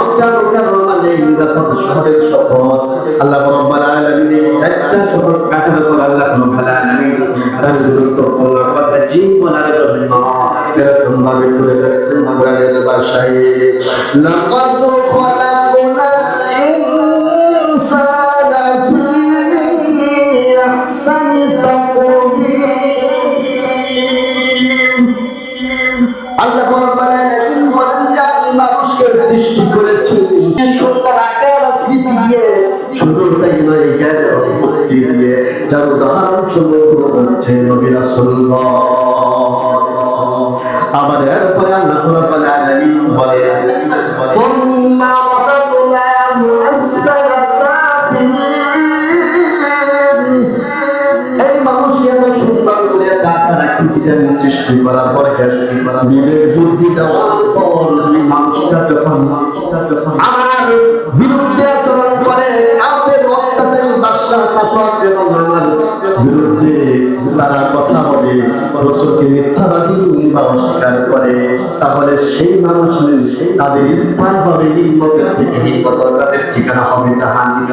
মক্কা মুকাররমাতে নিরাপদ শহরের শপথ আল্লাহ রাব্বুল আলামিন চারটা শপথ কাটার পর আল্লাহ রাব্বুল আলামিন তার গুরুত্বপূর্ণ কথা জীবনের জন্য এরকম ভাবে তুলে ধরেছেন কোরআনের ভাষায় লাকাদ খলাকনাল ইনসানা ফি আহসানি তাকওয়িম আল্লাহ রাব্বুল আলামিন বলেন যে আমি মানুষকে সৃষ্টি করেছি সুন্দর আকার আকৃতি দিয়ে শুধু তাই নয় জ্ঞান এবং বুদ্ধি দিয়ে যার উদাহরণ স্বরূপ হচ্ছে নবী রাসূলুল্লাহ আবার এরপরে আল্লাহ রাব্বুল আলামিন বলেন সুম্মা রাদাদনাহু আসফালা সাফিলিন এই মানুষকে এত সুন্দর করে আকার আকৃতিতে সৃষ্টি করার পর বিবেক বুদ্ধি দেওয়ার পর মানুষটা যখন আমার বিরুদ্ধে আচরণ করে কাফের অত্যাচারী বাদশা শাসক এবং আমার বিরুদ্ধে তারা কথা বলে রাসূলকে মিথ্যাবাদী বা অস্বীকার করে তাহলে সেই মানুষের তাদের স্থান হবে নিম্নতের থেকে নিম্নতর তাদের ঠিকানা হবে জাহান্নাম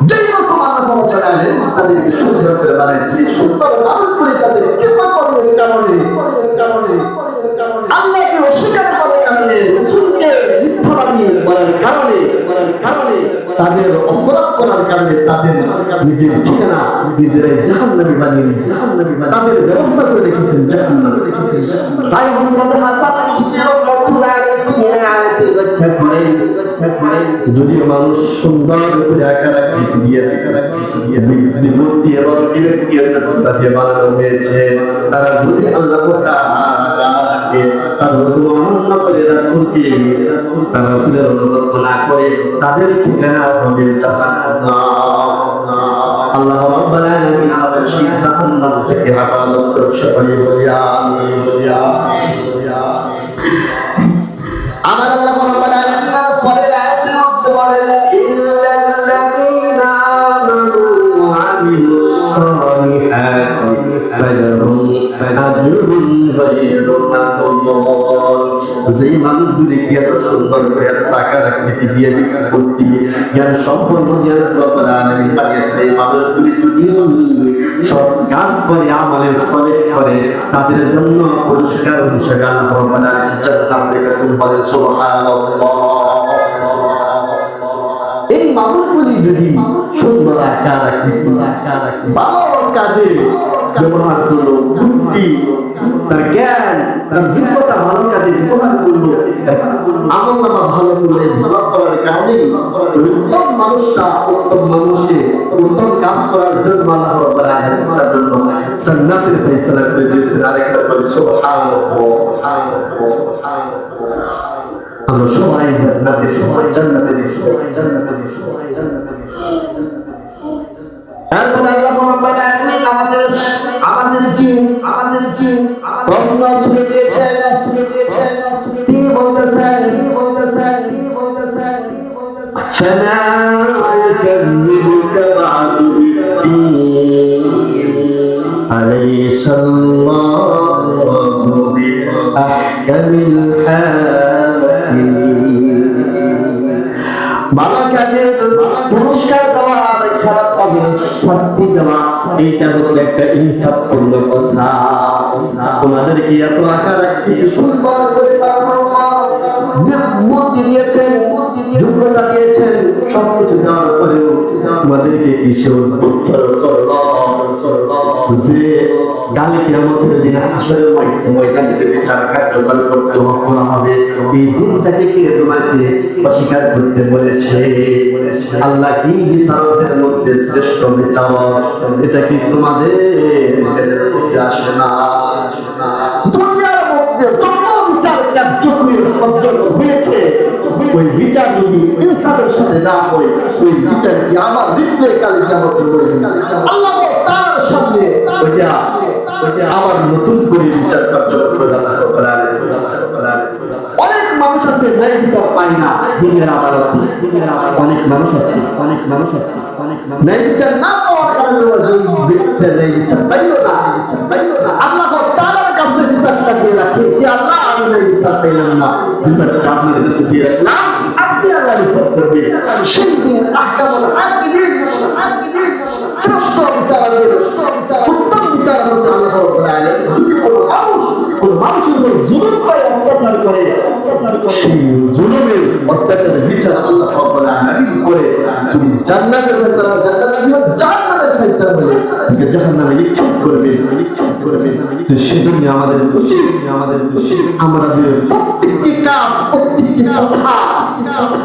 যেই রকম আল্লাহ চালালেন তাদেরকে সুন্দর করে বানাইছে সুন্দর মানুষ করে তাদের কৃপা করলেন কারণে আল্লাহকে অস্বীকার করার কারণে রাসূলকে মিথ্যাবাদী বলার কারণে তাদের অপরাধ করার কারণে তাদের নিজের ঠিকানা নিজেরাই জাহান্নামী বানিয়ে তাদের ব্যবস্থা করে রেখেছেন জাহান্নামে তাই হযরত হাসান বসরি রাদিয়াল্লাহু আনহু আয়াতের ব্যাখ্যা করেন যদি মানুষ সুন্দর করে আকার আকৃতি দিয়ে বুদ্ধি এবং বিবেকের জন্য দিয়ে বানানো হয়েছে তারা যদি আল্লাহ তাআলাকে তার হুকুম অমান্য করে রাসূলকে তার রাসূলের অনুগত না করে তাদের ঠিকানা হবে জাহান্নাম আল্লাহ রাব্বুল আলামিন আমাদের সেই জাহান্নাম থেকে হেফাজত করুন সকলে বলি আমিন আমার আল্লাহ রাব্বুল আলামিন পরের আয়াতের মধ্যে বলেন ইল্লাল্লাযীনা আমানু ওয়া আমিলুস সালিহাতি ফালাহুম আজরুন গায়রু মামনুন যে মানুষগুলি এত সুন্দর করে আকার আকৃতি দিয়ে বুদ্ধি জ্ঞান সম্পন্ন জ্ঞান রাব্বুল আলামিন বানিয়েছেন এই মানুষগুলি যদি সব কাজ করে আমলের সলে করে তাদের জন্য পুরস্কার হিসেবে আল্লাহ রাব্বুল আলামিন জান্নাত রেখেছেন বলেন সুবহানাল্লাহ এই মানুষগুলি যদি সুন্দর আকার আকৃতি ভালো কাজে ব্যবহার করলো বুদ্ধি তার জ্ঞান তার যোগ্যতা ভালো কাজে ব্যবহার করলো আমলনামা ভালো করলে ভালো করার কারণে উত্তম মানুষটা উত্তম মানুষে উত্তম কাজ করার জন্য আল্লাহ রাব্বুল আলামিন তার জন্য জান্নাতের ফয়সালা করে দিয়েছেন আরেকটা বলি সুবহানাল্লাহ আমরা সবাই জান্নাতে তারপর আল্লাহ রাব্বুল আলামিন আমাদের প্রশ্ন শুনে দিয়েছেন তিনি বলতেছেন فما يكذبك بعد بالدين أليس الله بأحكم الحاكمين ভালো কাজের পুরস্কার দেওয়া আর খারাপ কাজের শাস্তি দেওয়া এটা হচ্ছে একটা ইনসাফপূর্ণ কথা তোমাদেরকে এত আকার আকৃতি সুন্দর করে বুদ্ধি দিয়েছেন যোগ্যতা দিয়েছেন সবকিছু দেওয়ার পরেও তোমাদেরকে কিসের উত্তর যে কাল কিয়ামতের দিন হাসরের ময়দানে যে বিচার কার্যকর করতে করা হবে এই দিনটাকে কে তোমাকে অস্বীকার করতে বলেছে আল্লাহ কি বিচারকদের মধ্যে শ্রেষ্ঠ বিচারক এটা কি তোমাদের মধ্যে আসে না দুনিয়ার মধ্যে যত বিচার কার্যকর হয়েছে ওই বিচার যদি ইনসাফের সাথে না হয় ওই বিচার কি আমার হৃদয়ে কাল কিয়ামতের ময়দানে আল্লাহ তার সামনে ওইটা আবার নতুন করে বিচার কার্যকর করে অনেক মানুষ আছে ন্যায় বিচার পায় না দিনের আদালতে অনেক মানুষ আছে ন্যায় বিচার না পাওয়ার কারণে ন্যায় বিচার পাইল না আল্লাহ তাআলার কাছে বিচারটা দিয়ে রাখে কি আল্লাহ আমি ন্যায় বিচার পেলেন না, বিচারটা আপনার কাছে দিয়ে রাখলাম, আপনি আল্লাহ বিচার করবেন। সেই দিন আহকামুল হাকিমিন শ্রেষ্ঠ বিচারকের উত্তম বিচারক হচ্ছে আল্লাহ রাব্বুল আলামিন। যদি কোনো মানুষের উপর জুলুম করে, অত্যাচার করে, সেই জুলুমের অত্যাচারের বিচার আল্লাহ রাব্বুল আলামিন করে যদি জান্নাতের ফয়সালা জান্নাতে দিবেন, জাহান্নামের ফয়সালা বলে তাকে জাহান্নামে নিক্ষেপ করবেন। তো সেজন্য আমাদের উচিত আমাদের প্রত্যেকটি কাজ, প্রত্যেকটি কথা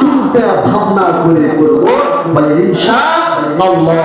চিন্তা ভাবনা করে করবো, বলে ইনশাআল্লাহ।